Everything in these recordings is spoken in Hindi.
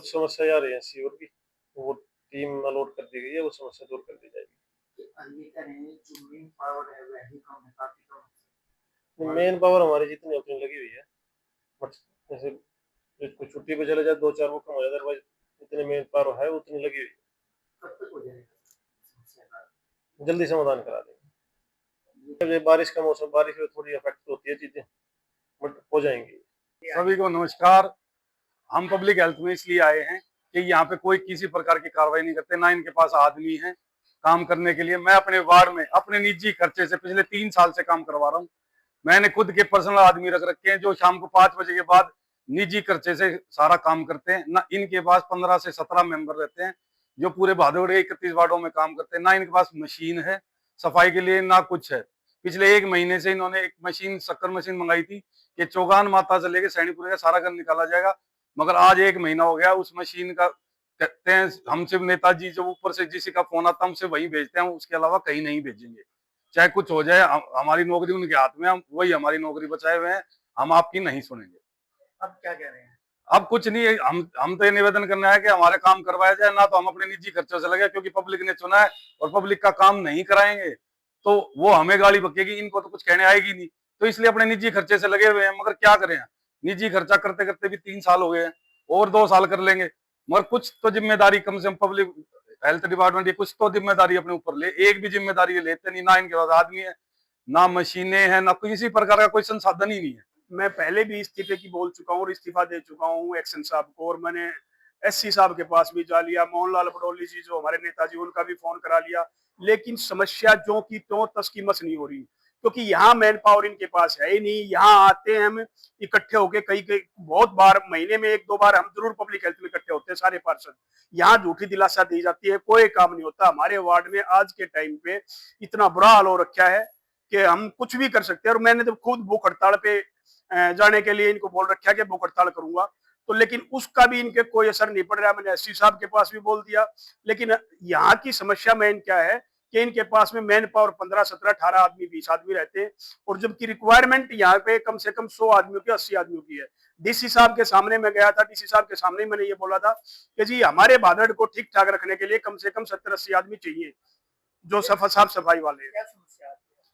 कुछ समस्या आ रही है सीवर की, वो टीम अलॉट कर दी गई है, वो समस्या दूर कर दी जाएगी। ये कह रहे हैं जो मेन पावर है वह ही कम है, काफी कम है। मेन पावर हमारी जितनी उतनी लगी हुई है, बट जैसे कोई छुट्टी पे चले जाए 2-4 वो कम हो जाए, अदरवाइज जितने मेन पावर है उतनी लगी हुई है। कब तक हो जाएगा समस्या का? जल्दी समाधान करा देंगे। ये बारिश का मौसम, बारिश में थोड़ी अफेक्ट होती है चीजें, बट हो जाएंगी। सभी को नमस्कार। हम पब्लिक हेल्थ में इसलिए आए हैं कि यहाँ पे कोई किसी प्रकार की कार्रवाई नहीं करते, ना इनके पास आदमी है काम करने के लिए। मैं अपने वार्ड में अपने निजी खर्चे से पिछले 3 साल से काम करवा रहा हूँ। मैंने खुद के पर्सनल आदमी रख रखे हैं जो शाम को 5 बजे के बाद निजी खर्चे से सारा काम करते हैं। ना इनके पास 15 से 17 मेंबर रहते हैं जो पूरे भादोड़ के 31 वार्डों में काम करते हैं। ना इनके पास मशीन है सफाई के लिए, ना कुछ है। पिछले 1 महीने से इन्होंने एक मशीन, शक्कर मशीन मंगाई थी कि चौगान माता से लेके सैनीपुर का सारा घर निकाला जाएगा, मगर आज 1 महीना हो गया उस मशीन का। कहते हैं हमसे नेताजी जब ऊपर से किसी का फोन आता हमसे वही भेजते हैं, उसके अलावा कहीं नहीं भेजेंगे। चाहे कुछ हो जाए, हमारी नौकरी उनके हाथ में, हम वही हमारी नौकरी बचाए हुए हैं, हम आपकी नहीं सुनेंगे। अब क्या कह रहे हैं? अब कुछ नहीं है, हम तो ये निवेदन करना है कि हमारे काम करवाया जाए, ना तो हम अपने निजी खर्चों से लगे, क्योंकि पब्लिक ने चुना है और पब्लिक का काम नहीं कराएंगे तो वो हमें गाली बकेगी, इनको तो कुछ कहने आएगी नहीं। तो इसलिए अपने निजी खर्चे से लगे हुए हैं, मगर क्या करें, निजी खर्चा करते करते भी 3 साल हो गए हैं, और 2 साल कर लेंगे। मगर कुछ तो जिम्मेदारी कम से कम पब्लिक हेल्थ डिपार्टमेंट की कुछ तो जिम्मेदारी अपने ऊपर ले। एक भी जिम्मेदारी लेते नहीं, ना इनके पास आदमी है, ना मशीनें हैं, ना किसी प्रकार का कोई संसाधन ही नहीं है। मैं पहले भी इस्तीफे की बोल चुका हूँ और इस्तीफा दे चुका हूँ एक्शन साहब को, और मैंने एससी साहब के पास भी जा लिया, मोहनलाल पटोली जी जो हमारे नेताजी उनका भी फोन करा लिया, लेकिन समस्या जो की तो तस की मस नहीं हो रही, क्योंकि यहाँ मैन पावर इनके पास है ही नहीं। यहाँ आते हैं हम इकट्ठे होके, कई कई बहुत बार महीने में 1-2 बार हम जरूर पब्लिक हेल्थ में इकट्ठे होते हैं सारे पार्षद। यहाँ झूठी दिलासा दी जाती है, कोई काम नहीं होता। हमारे वार्ड में आज के टाइम पे इतना बुरा हाल हो रखा है कि हम कुछ भी कर सकते हैं, और मैंने तो खुद भूख हड़ताल पे जाने के लिए इनको बोल रखा है कि भूख हड़ताल करूंगा, तो लेकिन उसका भी इनके कोई असर नहीं पड़ रहा। मैंने एससी साहब के पास भी बोल दिया, लेकिन यहाँ की समस्या मेन क्या है कि इनके पास में मैन पावर 15, 17, 18 आदमी, 20 आदमी रहते हैं, और जबकि रिक्वायरमेंट यहाँ पे कम से कम 100 आदमियों की, 80 आदमियों की है। डीसी साहब के सामने मैं गया था, डीसी साहब के सामने मैंने ये बोला था कि जी हमारे भादड़ को ठीक ठाक रखने के लिए कम से कम 70-80 आदमी चाहिए जो साफ सफाई वाले हैं।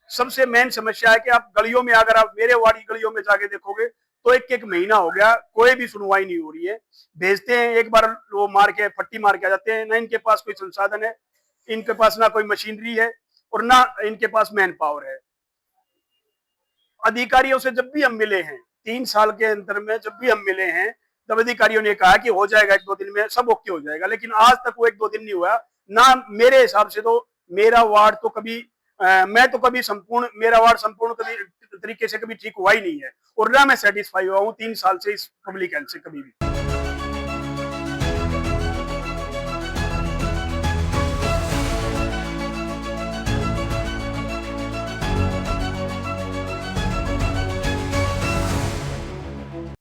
सबसे मेन समस्या है कि आप गलियों में, अगर आप मेरे वार्ड की गलियों में जाके देखोगे तो 1-1 महीना हो गया कोई भी सुनवाई नहीं हो रही है। भेजते हैं एक बार, वो मार के फट्टी मार के आ जाते हैं। ना इनके पास कोई संसाधन है, इनके पास ना कोई मशीनरी है, और ना इनके पास मैन पावर है। अधिकारियों से जब भी हम मिले हैं 3 साल के अंदर में, जब भी हम मिले हैं तब अधिकारियों ने कहा कि हो जाएगा 1-2 दिन में सब ओके हो जाएगा, लेकिन आज तक वो 1-2 दिन नहीं हुआ ना। मेरे हिसाब से तो मेरा वार्ड तो कभी मैं तो कभी संपूर्ण, मेरा वार्ड संपूर्ण कभी तरीके से कभी ठीक हुआ ही नहीं है, और ना मैं सेटिस्फाई हुआ हूँ 3 साल से इस पब्लिक हेल्थ से कभी भी।